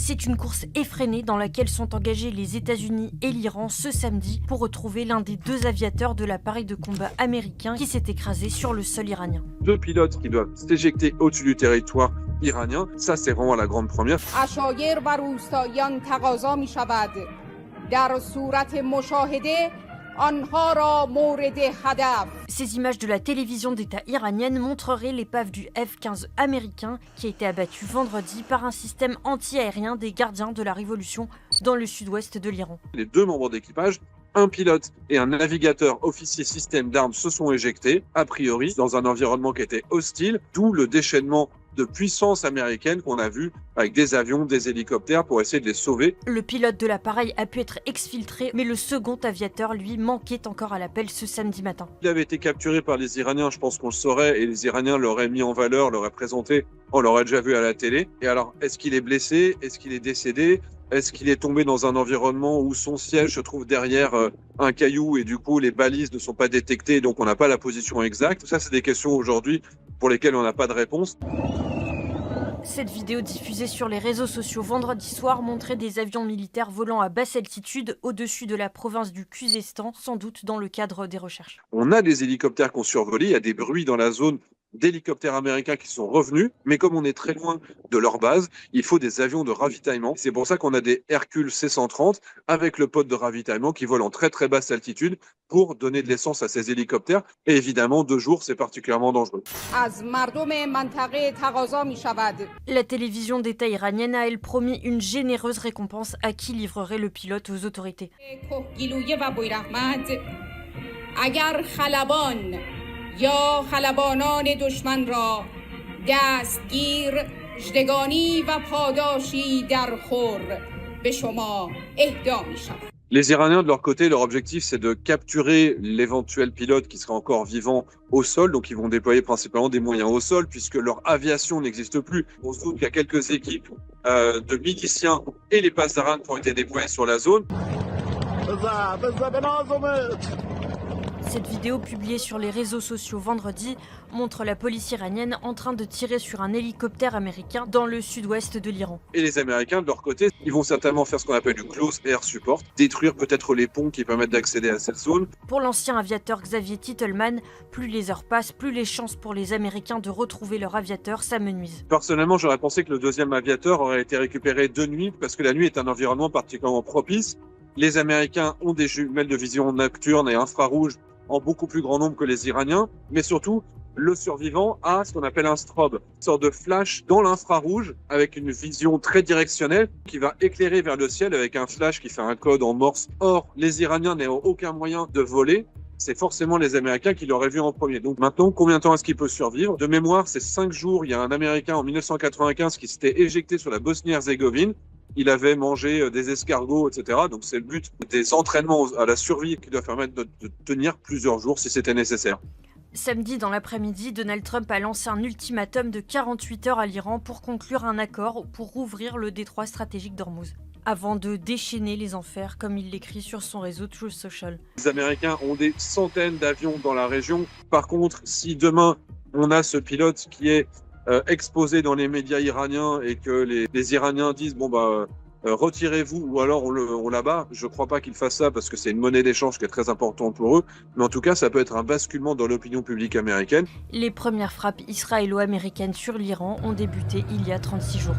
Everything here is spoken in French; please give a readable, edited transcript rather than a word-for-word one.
C'est une course effrénée dans laquelle sont engagés les États-Unis et l'Iran ce samedi pour retrouver l'un des deux aviateurs de l'appareil de combat américain qui s'est écrasé sur le sol iranien. Deux pilotes qui doivent s'éjecter au-dessus du territoire iranien, ça c'est vraiment la grande première. Ces images de la télévision d'État iranienne montreraient l'épave du F-15 américain qui a été abattu vendredi par un système anti-aérien des gardiens de la révolution dans le sud-ouest de l'Iran. Les deux membres d'équipage, un pilote et un navigateur officier système d'armes se sont éjectés, a priori, dans un environnement qui était hostile, d'où le déchaînement de puissance américaine qu'on a vu avec des avions, des hélicoptères pour essayer de les sauver. Le pilote de l'appareil a pu être exfiltré, mais le second aviateur, lui, manquait encore à l'appel ce samedi matin. Il avait été capturé par les Iraniens, je pense qu'on le saurait, et les Iraniens l'auraient mis en valeur, l'auraient présenté, on l'aurait déjà vu à la télé. Et alors, est-ce qu'il est blessé? Est-ce qu'il est décédé? Est-ce qu'il est tombé dans un environnement où son siège se trouve derrière un caillou et du coup les balises ne sont pas détectées, donc on n'a pas la position exacte? Ça, c'est des questions aujourd'hui pour lesquelles on n'a pas de réponse. Cette vidéo diffusée sur les réseaux sociaux vendredi soir montrait des avions militaires volant à basse altitude au-dessus de la province du Khuzestan, sans doute dans le cadre des recherches. On a des hélicoptères qui ont survolé, il y a des bruits dans la zone d'hélicoptères américains qui sont revenus, mais comme on est très loin de leur base, il faut des avions de ravitaillement. C'est pour ça qu'on a des Hercule C-130 avec le pod de ravitaillement qui volent en très très basse altitude pour donner de l'essence à ces hélicoptères. Et évidemment, de jour, c'est particulièrement dangereux. La télévision d'État iranienne a, elle, promis une généreuse récompense à qui livrerait le pilote aux autorités. یا خلبانان دشمن را دستگیر ژدگانی و پاداشی در خور به شما اهدا می‌شود. Les Iraniens, de leur côté, leur objectif, c'est de capturer l'éventuel pilote qui serait encore vivant au sol. Donc, ils vont déployer principalement des moyens au sol puisque leur aviation n'existe plus. On se doute qu'il y a quelques équipes de miliciens et les pasdaran qui ont été déployés sur la zone. Cette vidéo publiée sur les réseaux sociaux vendredi montre la police iranienne en train de tirer sur un hélicoptère américain dans le sud-ouest de l'Iran. Et les Américains, de leur côté, ils vont certainement faire ce qu'on appelle du close air support, détruire peut-être les ponts qui permettent d'accéder à cette zone. Pour l'ancien aviateur Xavier Titelman, plus les heures passent, plus les chances pour les Américains de retrouver leur aviateur s'amenuisent. Personnellement, j'aurais pensé que le deuxième aviateur aurait été récupéré de nuit parce que la nuit est un environnement particulièrement propice. Les Américains ont des jumelles de vision nocturne et infrarouge en beaucoup plus grand nombre que les Iraniens, mais surtout, le survivant a ce qu'on appelle un strobe, une sorte de flash dans l'infrarouge avec une vision très directionnelle qui va éclairer vers le ciel avec un flash qui fait un code en morse. Or, les Iraniens n'ayant aucun moyen de voler, c'est forcément les Américains qui l'auraient vu en premier. Donc maintenant, combien de temps est-ce qu'il peut survivre? De mémoire, c'est 5 jours. Il y a un Américain en 1995 qui s'était éjecté sur la Bosnie-Herzégovine. Il avait mangé des escargots, etc. Donc c'est le but des entraînements à la survie qui doit permettre de tenir plusieurs jours si c'était nécessaire. Samedi dans l'après-midi, Donald Trump a lancé un ultimatum de 48 heures à l'Iran pour conclure un accord pour rouvrir le détroit stratégique d'Ormuz, avant de déchaîner les enfers, comme il l'écrit sur son réseau Truth Social. Les Américains ont des centaines d'avions dans la région. Par contre, si demain on a ce pilote qui est exposé dans les médias iraniens et que les Iraniens disent bon bah retirez-vous ou alors on l'abat, je crois pas qu'ils fassent ça parce que c'est une monnaie d'échange qui est très importante pour eux, mais en tout cas ça peut être un basculement dans l'opinion publique américaine. Les premières frappes israélo-américaines sur l'Iran ont débuté il y a 36 jours.